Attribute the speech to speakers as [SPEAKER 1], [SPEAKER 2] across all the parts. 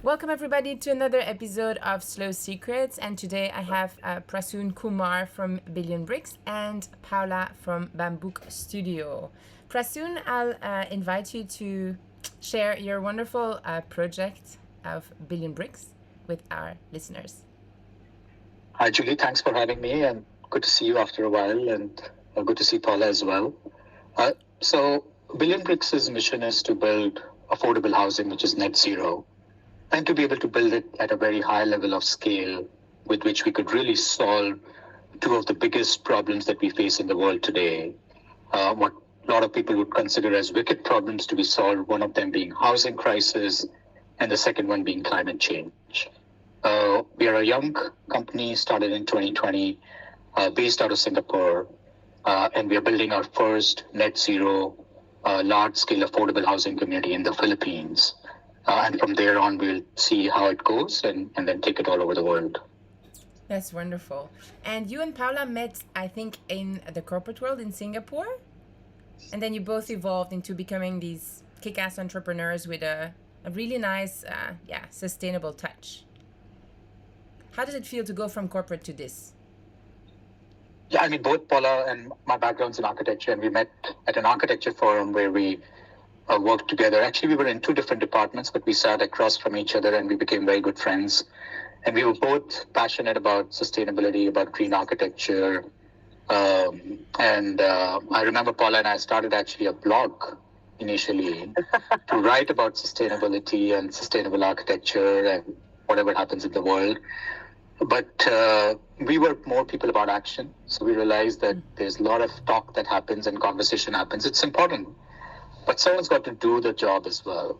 [SPEAKER 1] Welcome everybody to another episode of Slow Secrets, and today I have Prasoon Kumar from Billion Bricks and Paula from Bambook Studio. Prasoon, I'll invite you to share your wonderful project of Billion Bricks with our listeners.
[SPEAKER 2] Hi, Julie. Thanks for having me, and good to see you after a while, and good to see Paula as well. So, Billion Bricks' mission is to build affordable housing, which is net zero, and to be able to build it at a very high level of scale with which we could really solve two of the biggest problems that we face in the world today. What a lot of people would consider as wicked problems to be solved, one of them being housing crisis, and the second one being climate change. We are a young company started in 2020, based out of Singapore, and we are building our first net zero, large scale affordable housing community in the Philippines. And from there on, we'll see how it goes and then take it all over the world.
[SPEAKER 1] That's wonderful. And you and Paula met, I think, in the corporate world in Singapore. And then you both evolved into becoming these kick-ass entrepreneurs with a really nice, sustainable touch. How does it feel to go from corporate to this?
[SPEAKER 2] Yeah, I mean, both Paula and my background's in architecture, and we met at an architecture forum where we worked together. Actually, we were in two different departments, but we sat across from each other and we became very good friends. And we were both passionate about sustainability, about green architecture. I remember Paula and I started actually a blog initially to write about sustainability and sustainable architecture and whatever happens in the world. But we were more people about action. So we realized that there's a lot of talk that happens and conversation happens. It's important, but someone's got to do the job as well.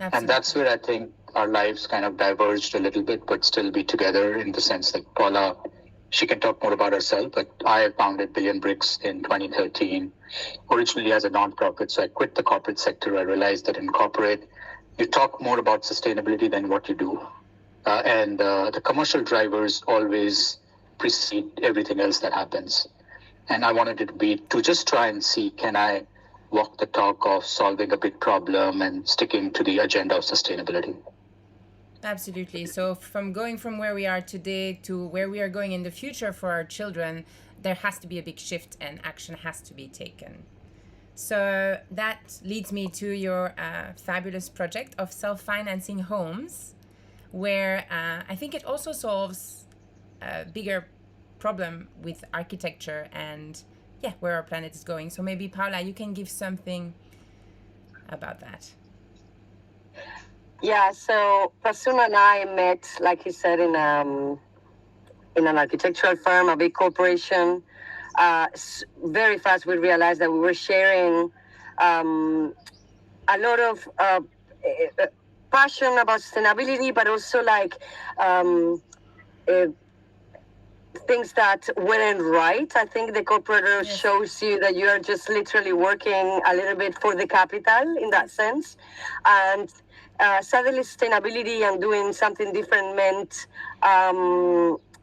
[SPEAKER 1] Absolutely.
[SPEAKER 2] And that's where I think our lives kind of diverged a little bit, but still be together in the sense that Paula, she can talk more about herself, but I founded Billion Bricks in 2013, originally as a nonprofit. So I quit the corporate sector. I realized that in corporate, you talk more about sustainability than what you do. And the commercial drivers always precede everything else that happens. And I wanted it to be to just try and see, can I walk the talk of solving a big problem and sticking to the agenda of sustainability?
[SPEAKER 1] Absolutely. So from going from where we are today to where we are going in the future for our children, there has to be a big shift and action has to be taken. So that leads me to your fabulous project of self-financing homes, where I think it also solves a bigger problem with architecture and where our planet is going. So maybe Paula, you can give something about that.
[SPEAKER 3] Yeah, so Prasoon and I met, like he said, in an architectural firm, a big corporation. Very fast, we realized that we were sharing a lot of passion about sustainability, but also things that weren't right. I think the corporate world shows you that you are just literally working a little bit for the capital in that sense. And suddenly sustainability and doing something different meant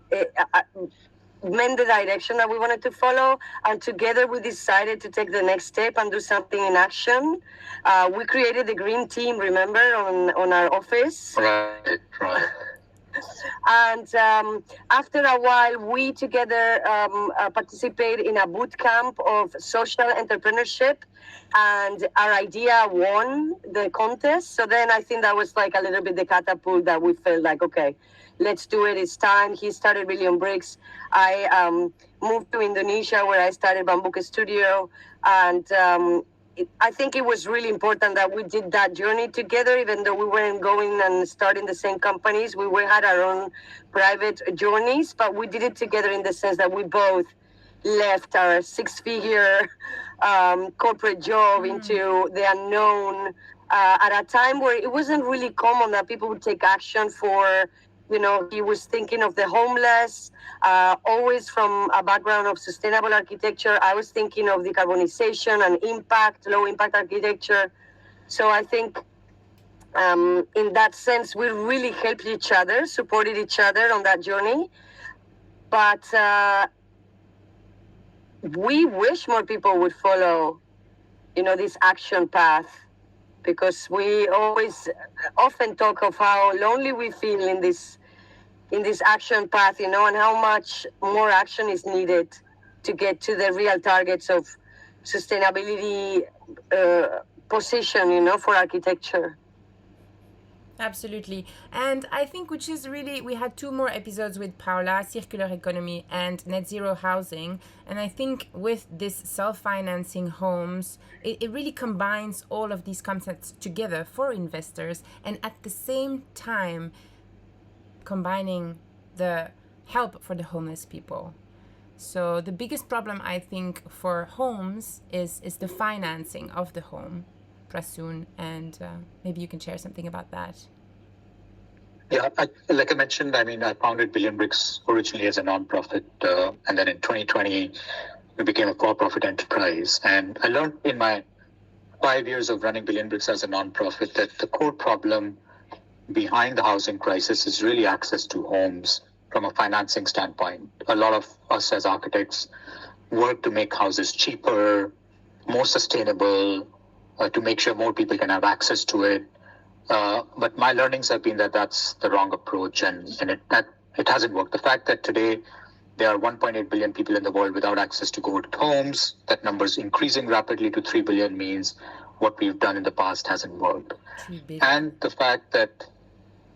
[SPEAKER 3] the direction that we wanted to follow, and together we decided to take the next step and do something in action. We created the green team, remember, on our office.
[SPEAKER 2] Right.
[SPEAKER 3] And after a while, we together participate in a boot camp of social entrepreneurship, and our idea won the contest. So then I think that was like a little bit the catapult that we felt like, okay, let's do it. It's time. He started Billion Bricks. I moved to Indonesia, where I started Bambook Studio, and I think it was really important that we did that journey together, even though we weren't going and starting the same companies. We had our own private journeys, but we did it together in the sense that we both left our six-figure corporate job into the unknown at a time where it wasn't really common that people would take action for. He was thinking of the homeless, always from a background of sustainable architecture. I was thinking of decarbonization and impact, low impact architecture. So I think in that sense, we really helped each other, supported each other on that journey. But we wish more people would follow, this action path because we always often talk of how lonely we feel in this action path, and how much more action is needed to get to the real targets of sustainability position, for architecture.
[SPEAKER 1] Absolutely. And I think which is really, we had 2 more episodes with Paula, circular economy and net zero housing. And I think with this self-financing homes, it really combines all of these concepts together for investors, and at the same time combining the help for the homeless people. So the biggest problem, I think, for homes is the financing of the home. Prasoon, and maybe you can share something about that.
[SPEAKER 2] Yeah, like I mentioned, I founded Billion Bricks originally as a nonprofit, and then in 2020, we became a for-profit enterprise. And I learned in my 5 years of running Billion Bricks as a nonprofit that the core problem behind the housing crisis is really access to homes from a financing standpoint. A lot of us as architects work to make houses cheaper, more sustainable, to make sure more people can have access to it. But my learnings have been that that's the wrong approach, and it hasn't worked. The fact that today there are 1.8 billion people in the world without access to good homes, that number is increasing rapidly to 3 billion, means what we've done in the past hasn't worked. And the fact that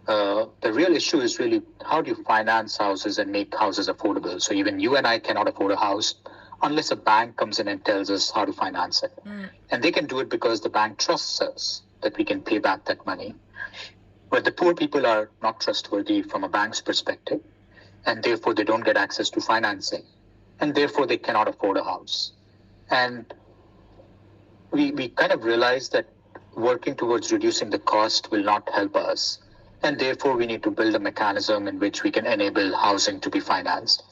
[SPEAKER 2] the real issue is really how do you finance houses and make houses affordable? So even you and I cannot afford a house unless a bank comes in and tells us how to finance it. And they can do it because the bank trusts us that we can pay back that money. But the poor people are not trustworthy from a bank's perspective, and therefore they don't get access to financing, and therefore they cannot afford a house. And we kind of realized that working towards reducing the cost will not help us, and therefore we need to build a mechanism in which we can enable housing to be financed.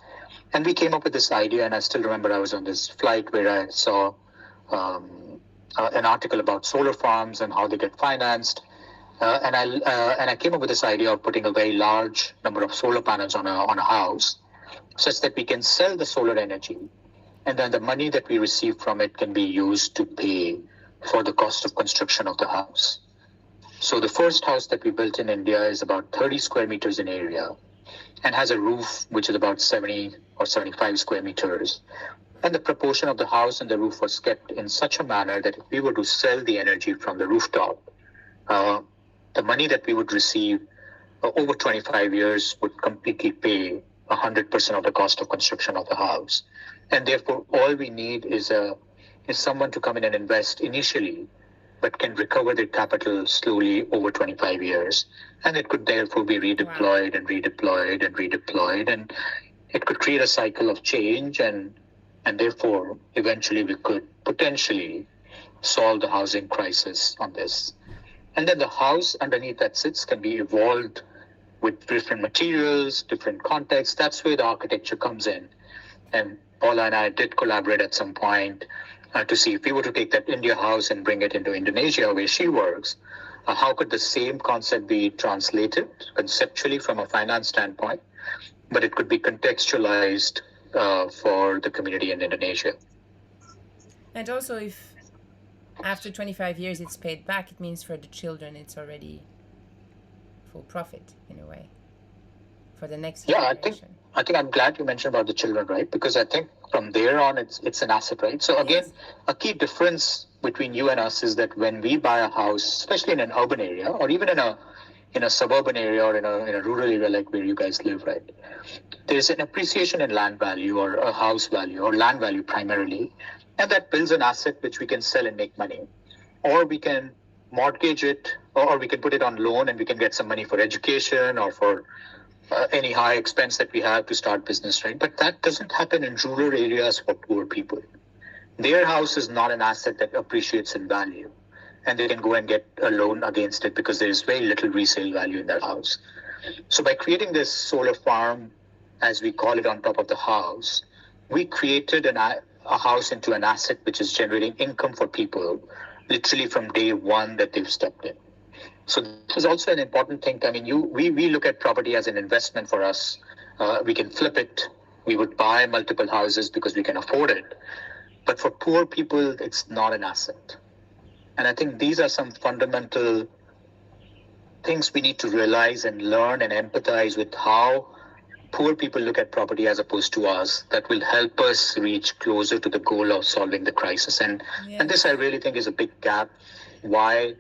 [SPEAKER 2] And we came up with this idea, and I still remember I was on this flight where I saw an article about solar farms and how they get financed. And I came up with this idea of putting a very large number of solar panels on a house, such that we can sell the solar energy, and then the money that we receive from it can be used to pay for the cost of construction of the house. So the first house that we built in India is about 30 square meters in area and has a roof which is about 70 or 75 square meters. And the proportion of the house and the roof was kept in such a manner that if we were to sell the energy from the rooftop, the money that we would receive over 25 years would completely pay 100% of the cost of construction of the house. And therefore, all we need is someone to come in and invest initially, but can recover their capital slowly over 25 years. And it could therefore be redeployed and redeployed and redeployed. And it could create a cycle of change, and therefore, eventually we could potentially solve the housing crisis on this. And then the house underneath that sits can be evolved with different materials, different contexts. That's where the architecture comes in. And Paula and I did collaborate at some point to see if we were to take that India house and bring it into Indonesia, where she works, how could the same concept be translated conceptually from a finance standpoint, but it could be contextualized for the community in Indonesia.
[SPEAKER 1] And also, if after 25 years it's paid back, it means for the children it's already full profit in a way for the next generation.
[SPEAKER 2] I think I'm glad you mentioned about the children, right? Because I think from there on it's an asset, right? So again, a key difference between you and us is that when we buy a house, especially in an urban area or even in a suburban area or in a rural area like where you guys live, right? There's an appreciation in land value or a house value or land value primarily, and that builds an asset which we can sell and make money. Or we can mortgage it, or we can put it on loan and we can get some money for education or for any high expense that we have to start business, right? But that doesn't happen in rural areas for poor people. Their house is not an asset that appreciates in value, and they can go and get a loan against it because there is very little resale value in that house. So by creating this solar farm, as we call it, on top of the house, we created a house into an asset which is generating income for people literally from day one that they've stepped in. So this is also an important thing. I mean, we look at property as an investment for us. We can flip it. We would buy multiple houses because we can afford it. But for poor people, it's not an asset. And I think these are some fundamental things we need to realize and learn and empathize with how poor people look at property as opposed to us, that will help us reach closer to the goal of solving the crisis. And this I really think is a big gap why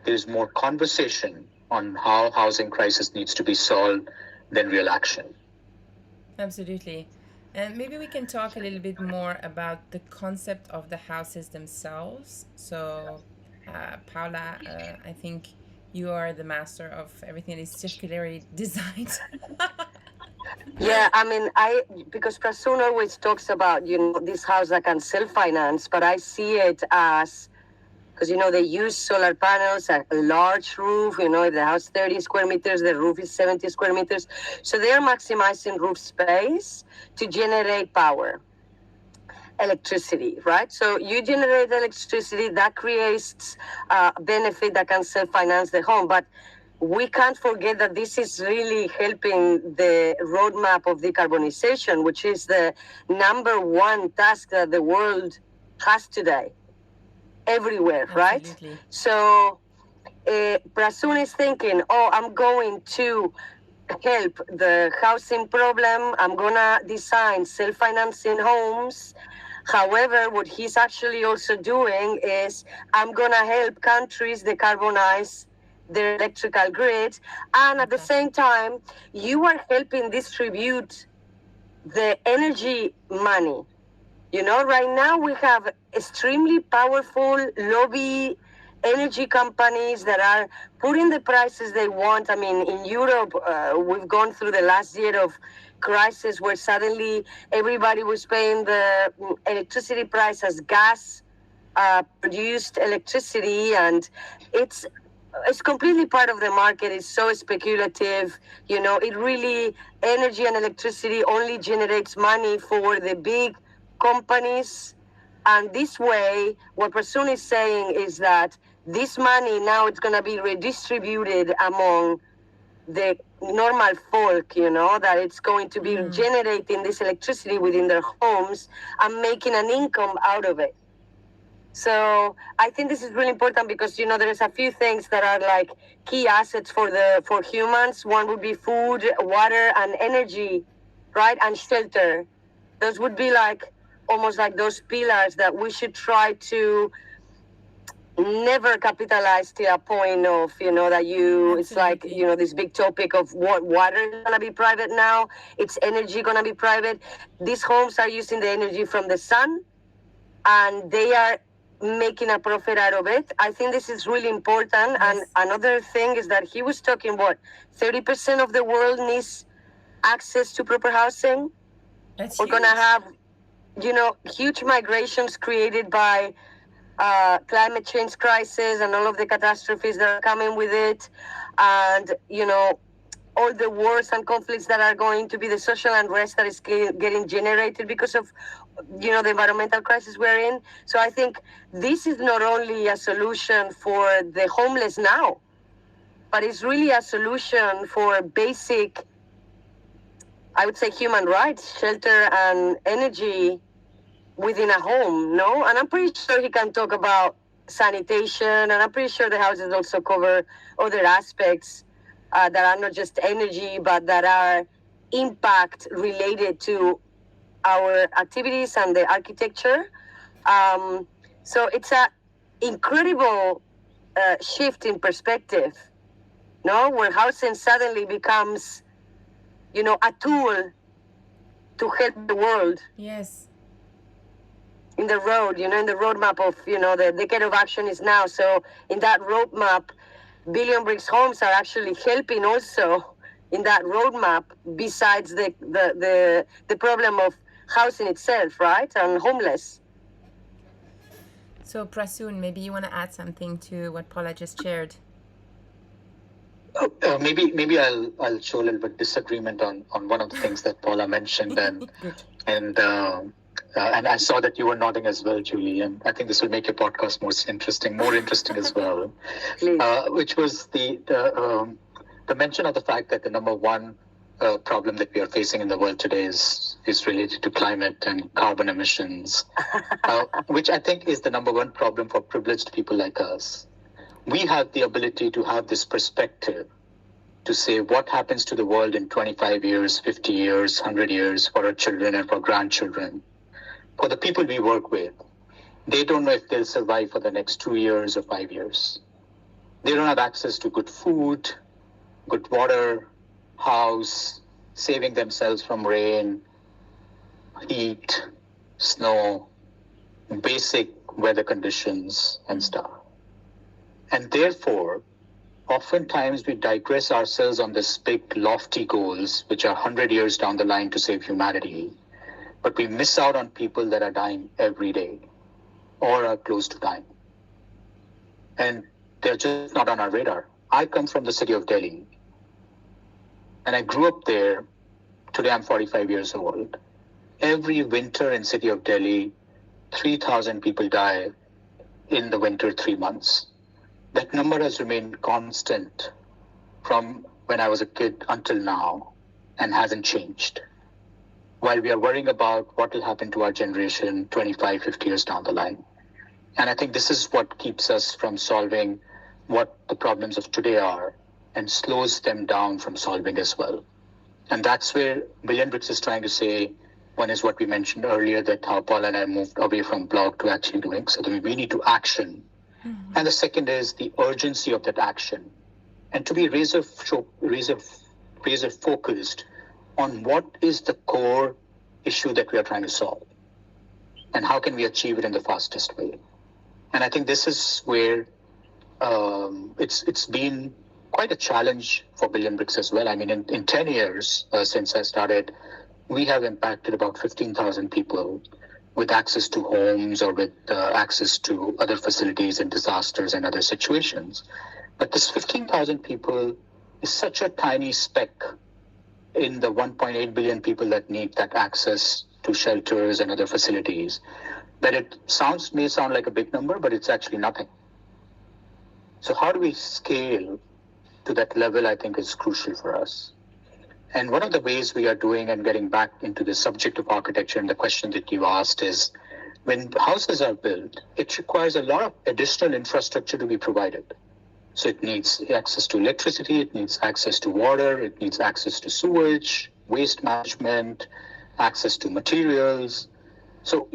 [SPEAKER 2] there's more conversation on how housing crisis needs to be solved than real action.
[SPEAKER 1] Absolutely. And maybe we can talk a little bit more about the concept of the houses themselves. So, Paula, I think you are the master of everything that is circularly designed.
[SPEAKER 3] Yeah, I mean, because Prasoon always talks about, this house that can self-finance, but I see it as, because, they use solar panels, a large roof, if the house 30 square meters, the roof is 70 square meters. So they're maximizing roof space to generate power, electricity, right? So you generate electricity, that creates benefit that can self-finance the home. But we can't forget that this is really helping the roadmap of decarbonization, which is the number one task that the world has today, everywhere, right?
[SPEAKER 1] Absolutely.
[SPEAKER 3] So Prasoon is thinking, I'm going to help the housing problem. I'm going to design self-financing homes. However, what he's actually also doing is I'm going to help countries decarbonize their electrical grid. And at the same time, you are helping distribute the energy money. Right now we have extremely powerful lobby energy companies that are putting the prices they want. I mean, in Europe, we've gone through the last year of crisis where suddenly everybody was paying the electricity price as gas produced electricity, and it's completely part of the market. It's so speculative. It really, energy and electricity only generates money for the big companies. And this way, what Prasoon is saying is that this money now it's going to be redistributed among the normal folk, that it's going to be generating this electricity within their homes and making an income out of it. So I think this is really important because, there's a few things that are like key assets for humans. One would be food, water, and energy, right? And shelter. Those would be like almost like those pillars that we should try to never capitalize to a point of, that it's like, this big topic of what water is going to be private now. It's energy going to be private. These homes are using the energy from the sun and they are making a profit out of it. I think this is really important. Yes. And another thing is that he was talking 30% of the world needs access to proper housing.
[SPEAKER 1] That's
[SPEAKER 3] We're going to have, huge migrations created by climate change crisis and all of the catastrophes that are coming with it. And, all the wars and conflicts that are going to be the social unrest that is getting generated because of, the environmental crisis we're in. So I think this is not only a solution for the homeless now, but it's really a solution for basic, I would say, human rights, shelter and energy within a home, no? And I'm pretty sure he can talk about sanitation, and I'm pretty sure the houses also cover other aspects that are not just energy, but that are impact related to our activities and the architecture. So it's an incredible shift in perspective, no? Where housing suddenly becomes, a tool to help the world.
[SPEAKER 1] Yes.
[SPEAKER 3] In the road, in the roadmap of, the decade of action is now. So in that roadmap, Billion Bricks Homes are actually helping also in that roadmap, besides the problem of housing itself, right? And homeless.
[SPEAKER 1] So Prasoon, maybe you want to add something to what Paula just shared.
[SPEAKER 2] Maybe I'll show a little bit disagreement on one of the things that Paula mentioned, and I saw that you were nodding as well, Julie, and I think this will make your podcast more interesting as well. Which was the mention of the fact that the number one problem that we are facing in the world today is related to climate and carbon emissions, which I think is the number one problem for privileged people like us. We have the ability to have this perspective to say what happens to the world in 25 years, 50 years, 100 years for our children and for grandchildren. For the people we work with, they don't know if they'll survive for the next 2 years or 5 years. They don't have access to good food, good water, house, saving themselves from rain, heat, snow, basic weather conditions and stuff. And therefore, oftentimes we digress ourselves on this big lofty goals, which are 100 years down the line to save humanity. But we miss out on people that are dying every day or are close to dying. And they're just not on our radar. I come from the city of Delhi, and I grew up there. Today I'm 45 years old. Every winter in city of Delhi, 3,000 people die in the winter 3 months. That number has remained constant from when I was a kid until now and hasn't changed. While we are worrying about what will happen to our generation 25, 50 years down the line. And I think this is what keeps us from solving what the problems of today are and slows them down from solving as well. And that's where Billion Bricks is trying to say, one is what we mentioned earlier, that how Paula and I moved away from blog to actually doing, so that we need to action. Mm-hmm. And the second is the urgency of that action and to be razor focused on what is the core issue that we are trying to solve and how can we achieve it in the fastest way. And I think this is where it's been quite a challenge for Billion Bricks as well. I mean, in 10 years since I started, we have impacted about 15,000 people with access to homes or with access to other facilities in disasters and other situations. But this 15,000 people is such a tiny speck in the 1.8 billion people that need that access to shelters and other facilities, that it may sound like a big number, but it's actually nothing. So how do we scale to that level, I think, is crucial for us. And one of the ways we are doing and getting back into the subject of architecture and the question that you asked is, when houses are built, it requires a lot of additional infrastructure to be provided. So it needs access to electricity, it needs access to water, it needs access to sewage, waste management, access to materials. So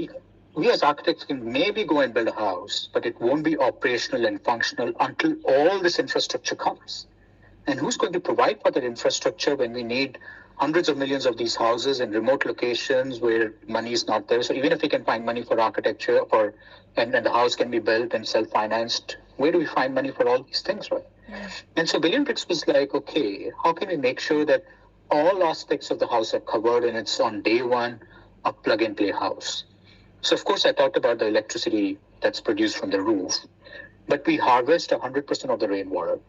[SPEAKER 2] we as architects can maybe go and build a house, but it won't be operational and functional until all this infrastructure comes. And who's going to provide for that infrastructure when we need hundreds of millions of these houses in remote locations where money is not there? So even if we can find money for architecture and the house can be built and self-financed, where do we find money for all these things, right? Yeah. And so Billion Bricks was like, okay, how can we make sure that all aspects of the house are covered and it's on day one a plug-and-play house? So of course I talked about the electricity that's produced from the roof, but we harvest 100% of the rainwater.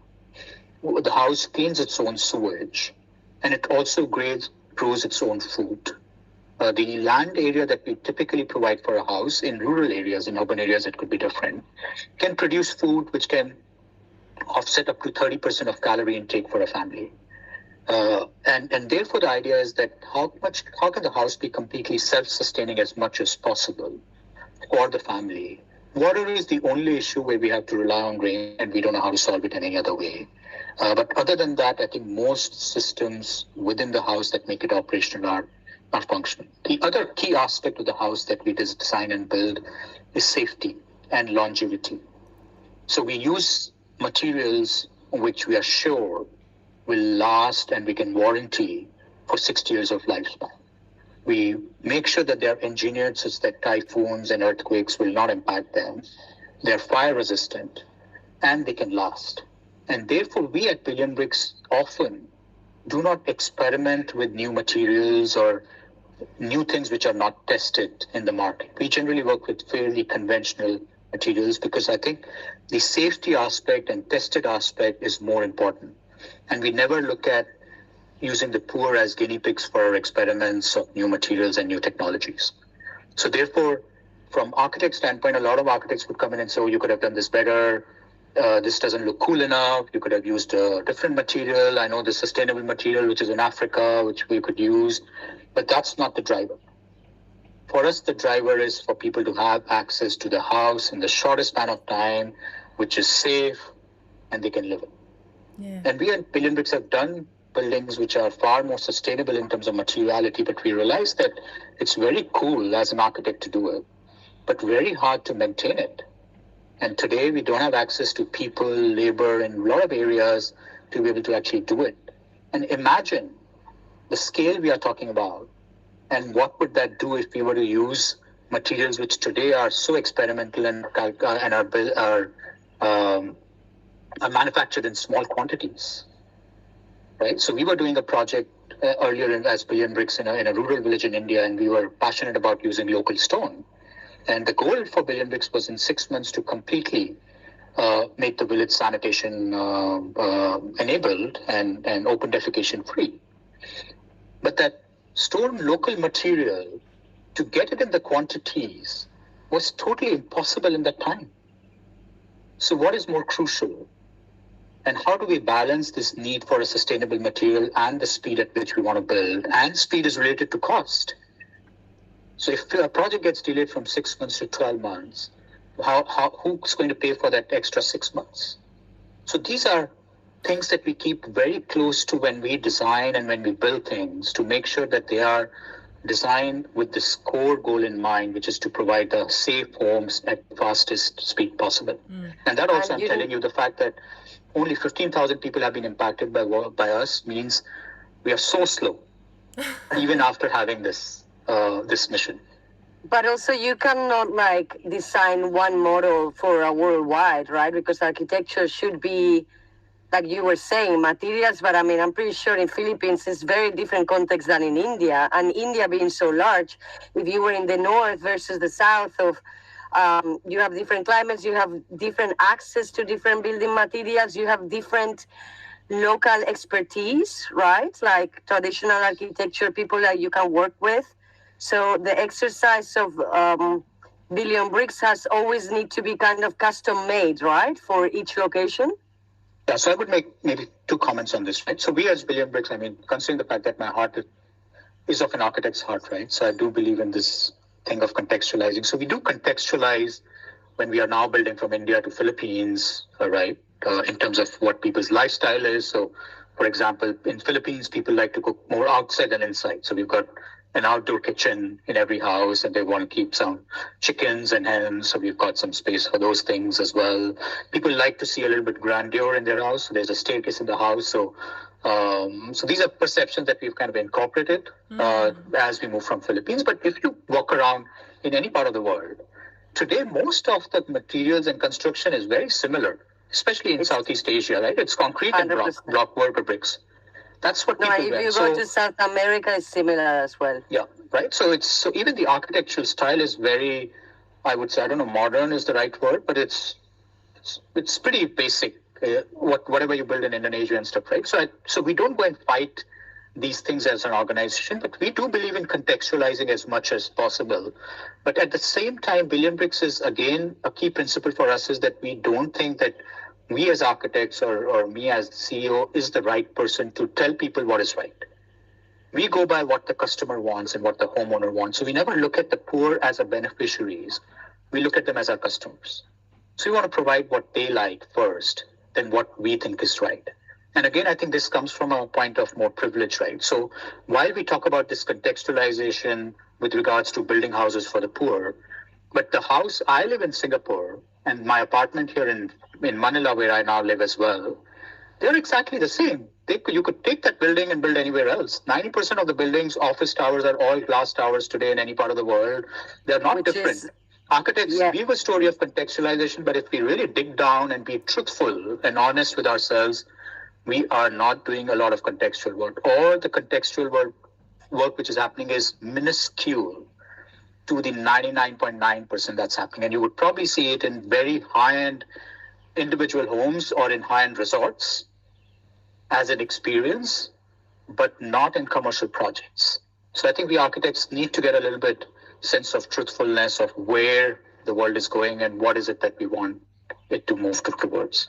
[SPEAKER 2] The house cleans its own sewage, and it also grows its own food. The land area that we typically provide for a house in rural areas, in urban areas it could be different, can produce food which can offset up to 30% of calorie intake for a family. And therefore the idea is that how can the house be completely self-sustaining as much as possible for the family? Water is the only issue where we have to rely on rain, and we don't know how to solve it in any other way. But other than that, I think most systems within the house that make it operational are functional. The other key aspect of the house that we design and build is safety and longevity. So we use materials which we are sure will last and we can warranty for 60 years of lifespan. We make sure that they are engineered such that typhoons and earthquakes will not impact them. They're fire resistant and they can last. And therefore, we at Billion Bricks often do not experiment with new materials or new things which are not tested in the market. We generally work with fairly conventional materials because I think the safety aspect and tested aspect is more important. And we never look at using the poor as guinea pigs for our experiments of new materials and new technologies. So therefore, from architect standpoint, a lot of architects would come in and say, oh, you could have done this better. this doesn't look cool enough. You could have used a different material. I know the sustainable material, which is in Africa, which we could use, but that's not the driver. For us, the driver is for people to have access to the house in the shortest span of time, which is safe, and they can live in.
[SPEAKER 1] Yeah.
[SPEAKER 2] And we at Billion Bricks have done buildings which are far more sustainable in terms of materiality, but we realize that it's very cool as an architect to do it, but very hard to maintain it. And today we don't have access to people, labor in a lot of areas to be able to actually do it. And imagine the scale we are talking about, and what would that do if we were to use materials which today are so experimental and are manufactured in small quantities, right? So we were doing a project earlier as Billion Bricks in a rural village in India, and we were passionate about using local stone. And the goal for Billion Bricks was in 6 months to completely make the village sanitation enabled and open defecation free. But that stone local material, to get it in the quantities, was totally impossible in that time. So what is more crucial? And how do we balance this need for a sustainable material and the speed at which we want to build? And speed is related to cost. So if a project gets delayed from 6 months to 12 months, who's going to pay for that extra 6 months? So these are things that we keep very close to when we design and when we build things, to make sure that they are designed with this core goal in mind, which is to provide the safe homes at the fastest speed possible. And that also, I'm telling you, the fact that only 15,000 people have been impacted by us means we are so slow, even after having this mission.
[SPEAKER 3] But also, you cannot design one model for a worldwide, right? Because architecture should be, like you were saying, materials. But I mean, I'm pretty sure in Philippines it's very different context than in India. And India being so large, if you were in the north versus the south of, you have different climates, you have different access to different building materials, you have different local expertise, right? Like traditional architecture, people that you can work with. So the exercise of Billion Bricks has always need to be kind of custom made, right, for each location?
[SPEAKER 2] Yeah, so I would make maybe 2 comments on this, right? So we as Billion Bricks, I mean, considering the fact that my heart is of an architect's heart, right? So I do believe in this thing of contextualizing. So we do contextualize when we are now building from India to Philippines, right? In terms of what people's lifestyle is. So, for example, in Philippines, people like to cook more outside than inside. So we've got an outdoor kitchen in every house, and they want to keep some chickens and hens, so we've got some space for those things as well. People like to see a little bit grandeur in their house, so there's a staircase in the house. So these are perceptions that we've kind of incorporated as we move from Philippines. But if you walk around in any part of the world, today most of the materials and construction is very similar, especially in Southeast Asia, right? It's concrete 100%. And block work or bricks. That's what people
[SPEAKER 3] if you go to South America, it's similar as well.
[SPEAKER 2] Yeah, right. So even the architectural style is very, I would say, I don't know, modern is the right word, but it's pretty basic. Whatever you build in Indonesia and stuff, right? So we don't go and fight these things as an organization, but we do believe in contextualizing as much as possible. But at the same time, Billion Bricks is, again, a key principle for us is that we don't think that we as architects or me as the CEO is the right person to tell people what is right. We go by what the customer wants and what the homeowner wants. So we never look at the poor as our beneficiaries. We look at them as our customers. So we want to provide what they like first, then what we think is right. And again, I think this comes from a point of more privilege, right? So while we talk about this contextualization with regards to building houses for the poor, but the house, I live in Singapore, and my apartment here in Manila, where I now live as well, they're exactly the same. You could take that building and build anywhere else. 90% of the buildings, office towers, are all glass towers today in any part of the world. They're not different. Architects give a story of contextualization, but if we really dig down and be truthful and honest with ourselves, we are not doing a lot of contextual work. Or the contextual work which is happening is minuscule to the 99.9% that's happening. And you would probably see it in very high-end individual homes or in high-end resorts as an experience, but not in commercial projects. So I think we architects need to get a little bit sense of truthfulness of where the world is going and what is it that we want it to move towards.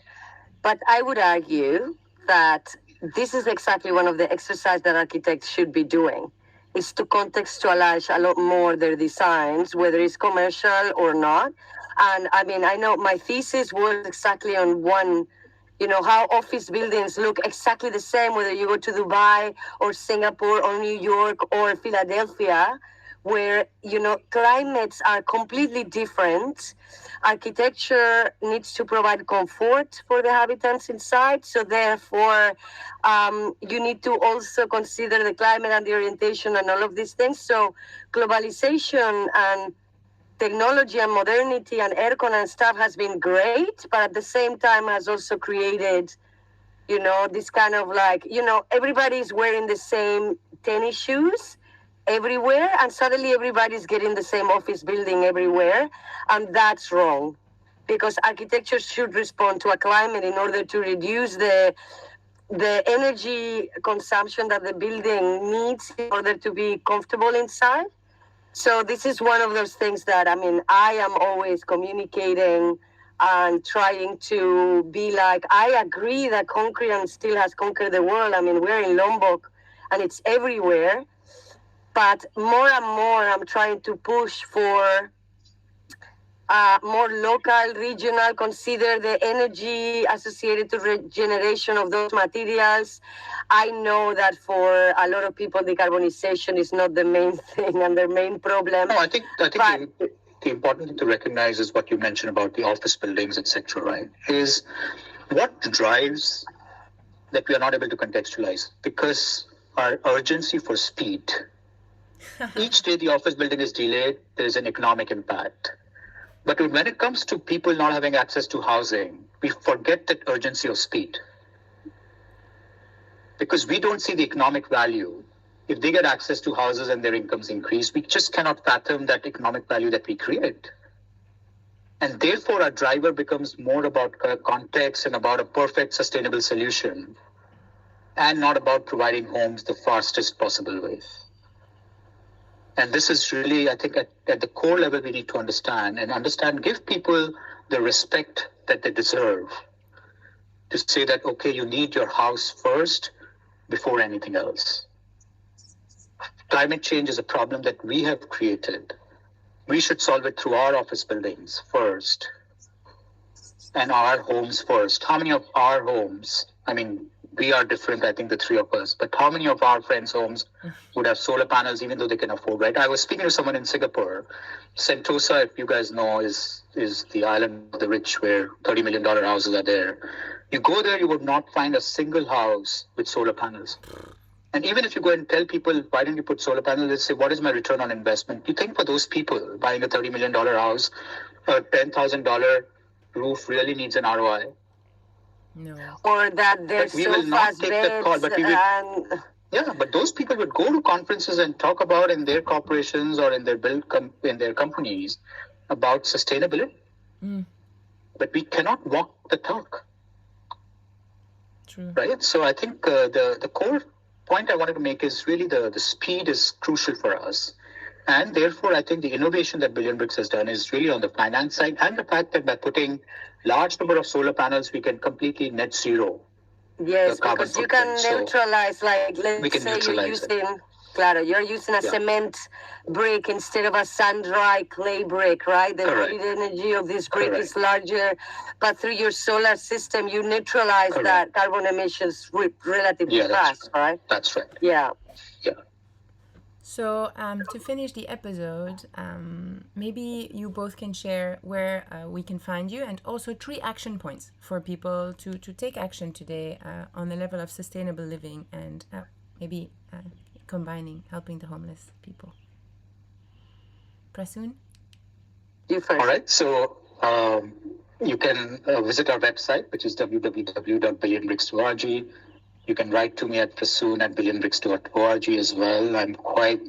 [SPEAKER 3] But I would argue that this is exactly one of the exercises that architects should be doing, is to contextualize a lot more their designs, whether it's commercial or not. And I mean, I know my thesis was exactly on one, how office buildings look exactly the same, whether you go to Dubai or Singapore or New York or Philadelphia, where, climates are completely different. Architecture needs to provide comfort for the habitants inside. So therefore, you need to also consider the climate and the orientation and all of these things. So globalization and technology and modernity and aircon and stuff has been great, but at the same time has also created, this kind of like, everybody's wearing the same tennis shoes everywhere, and suddenly everybody's getting the same office building everywhere, and that's wrong, because architecture should respond to a climate in order to reduce the energy consumption that the building needs in order to be comfortable inside. So this is one of those things that, I mean, I am always communicating and trying to be like, I agree that concrete and steel has conquered the world. I mean, we're in Lombok and it's everywhere. But more and more, I'm trying to push for more local, regional, consider the energy associated to regeneration of those materials. I know that for a lot of people, decarbonization is not the main thing and their main problem.
[SPEAKER 2] No, I think the important thing to recognize is what you mentioned about the office buildings, etc., right? Is what drives that we are not able to contextualize, because our urgency for speed. Each day the office building is delayed, there is an economic impact. But when it comes to people not having access to housing, we forget that urgency of speed. Because we don't see the economic value. If they get access to houses and their incomes increase, we just cannot fathom that economic value that we create. And therefore, our driver becomes more about context and about a perfect sustainable solution, and not about providing homes the fastest possible way. And this is really, I think, at the core level, we need to understand, give people the respect that they deserve. To say that, okay, you need your house first before anything else. Climate change is a problem that we have created. We should solve it through our office buildings first and our homes first. How many of our homes, I mean, we are different, I think, the three of us, but how many of our friends' homes would have solar panels even though they can afford, right? I was speaking to someone in Singapore. Sentosa, if you guys know, is the island of the rich where $30 million houses are there. You go there, you would not find a single house with solar panels. And even if you go and tell people, why don't you put solar panels, they say, what is my return on investment? You think for those people buying a $30 million house, a $10,000 roof really needs an ROI?
[SPEAKER 3] No. Or that there's
[SPEAKER 2] we will not take that call, but we will. Yeah, but those people would go to conferences and talk about in their corporations or in their in their companies about sustainability. But we cannot walk the talk.
[SPEAKER 1] True.
[SPEAKER 2] Right. So I think the core point I wanted to make is really the speed is crucial for us. And therefore, I think the innovation that Billion Bricks has done is really on the finance side, and the fact that by putting large number of solar panels, we can completely net zero.
[SPEAKER 3] Yes, because you can neutralize, like, let's say you're using, Claro, you're using a cement brick instead of a sun-dry clay brick, right? The rated energy of this brick is larger, but through your solar system, you neutralize that carbon emissions relatively fast, right?
[SPEAKER 2] That's right.
[SPEAKER 3] Yeah.
[SPEAKER 1] So to finish the episode, maybe you both can share where we can find you, and also 3 action points for people to take action today on the level of sustainable living, and maybe combining helping the homeless people. Prasoon?
[SPEAKER 3] You first.
[SPEAKER 2] All right. So you can visit our website, which is www.billionbricks.org. You can write to me at prasoon@billionbricks.org as well. I'm quite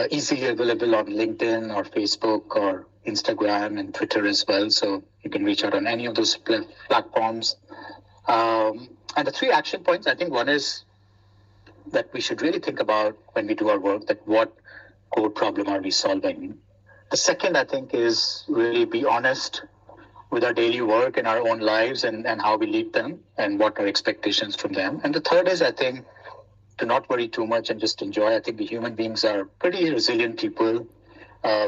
[SPEAKER 2] easily available on LinkedIn or Facebook or Instagram and Twitter as well. So you can reach out on any of those platforms. And the 3 action points, I think one is that we should really think about when we do our work, that what core problem are we solving? The second, I think, is really be honest with our daily work and our own lives and how we lead them and what our expectations from them. And the third is, I think, to not worry too much and just enjoy. I think we human beings are pretty resilient people.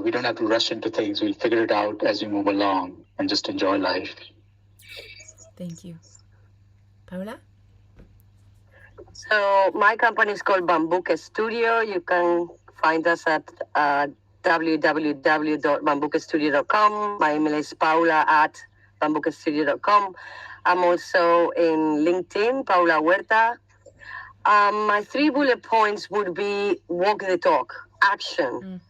[SPEAKER 2] We don't have to rush into things. We'll figure it out as we move along and just enjoy life.
[SPEAKER 1] Thank you. Paula?
[SPEAKER 3] So my company is called Bambook Studio. You can find us at www.bambookstudio.com. My email is paula@bambookstudio.com. I'm also in LinkedIn, Paula Huerta. My 3 bullet points would be walk the talk, action.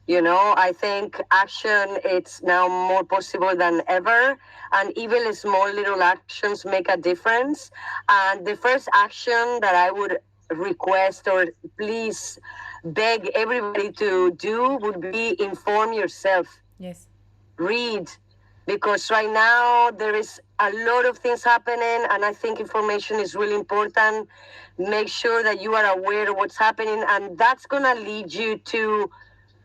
[SPEAKER 3] You know, I think action, it's now more possible than ever. And even small little actions make a difference. And the first action that I would request or please beg everybody to do would be inform yourself.
[SPEAKER 1] Yes.
[SPEAKER 3] Read. Because right now there is a lot of things happening, and I think information is really important. Make sure that you are aware of what's happening, and that's going to lead you to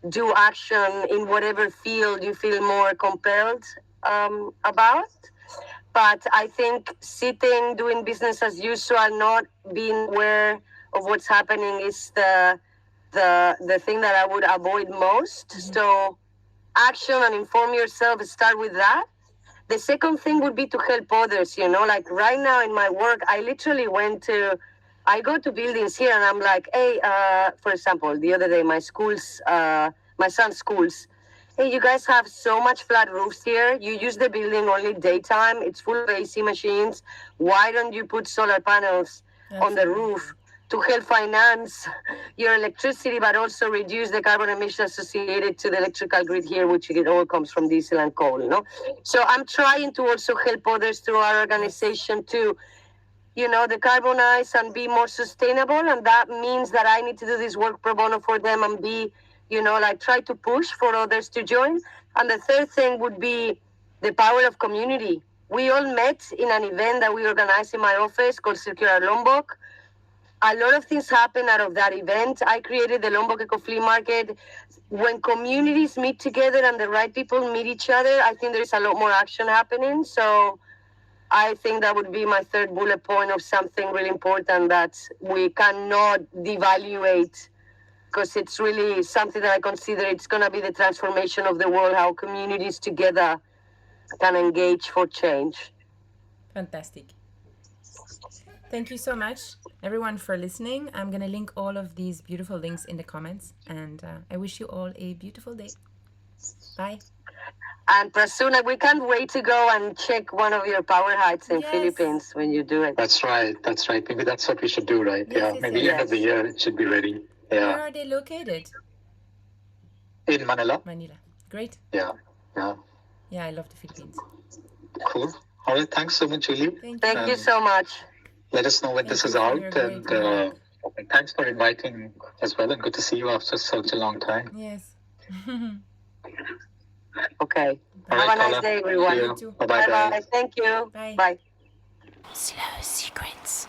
[SPEAKER 3] do action in whatever field you feel more compelled about. But I think sitting, doing business as usual, not being aware of what's happening is the thing that I would avoid most. So action and inform yourself, start with that. The second thing would be to help others, you know, like right now in my work, I literally I go to buildings here and I'm like, hey, for example, the other day, my son's schools, hey, you guys have so much flat roofs here. You use the building only daytime. It's full of AC machines. Why don't you put solar panels on the roof to help finance your electricity, but also reduce the carbon emissions associated to the electrical grid here, which it all comes from diesel and coal, you know? So I'm trying to also help others through our organization to, you know, decarbonize and be more sustainable. And that means that I need to do this work pro bono for them and be, you know, like try to push for others to join. And the third thing would be the power of community. We all met in an event that we organized in my office called Circular Lombok. A lot of things happen out of that event. I created the Lombok Eco Flea Market. When communities meet together and the right people meet each other, I think there's a lot more action happening. So I think that would be my third bullet point of something really important that we cannot devaluate, because it's really something that I consider it's going to be the transformation of the world, how communities together can engage for change.
[SPEAKER 1] Fantastic. Thank you so much, everyone, for listening. I'm going to link all of these beautiful links in the comments, and I wish you all a beautiful day. Bye.
[SPEAKER 3] And Prasoon, we can't wait to go and check one of your power heights in Philippines when you do it.
[SPEAKER 2] That's right. Maybe that's what we should do, right? Maybe end of the year it should be ready. Yeah.
[SPEAKER 1] Where are they located?
[SPEAKER 2] In Manila.
[SPEAKER 1] Manila. Great.
[SPEAKER 2] Yeah,
[SPEAKER 1] I love the Philippines.
[SPEAKER 2] Cool. All right, thanks so much, Julie.
[SPEAKER 3] Thank you so much.
[SPEAKER 2] Let us know when this is out, and thanks for inviting as well, and good to see you after such a long time.
[SPEAKER 1] Yes.
[SPEAKER 3] Okay.
[SPEAKER 2] All
[SPEAKER 3] Have
[SPEAKER 2] right,
[SPEAKER 3] a nice
[SPEAKER 2] Paula.
[SPEAKER 3] day, everyone.
[SPEAKER 2] See you. Bye-bye,
[SPEAKER 3] Bye-bye.
[SPEAKER 2] guys.
[SPEAKER 3] Thank you.
[SPEAKER 1] Bye.
[SPEAKER 3] Bye.
[SPEAKER 1] Slow secrets.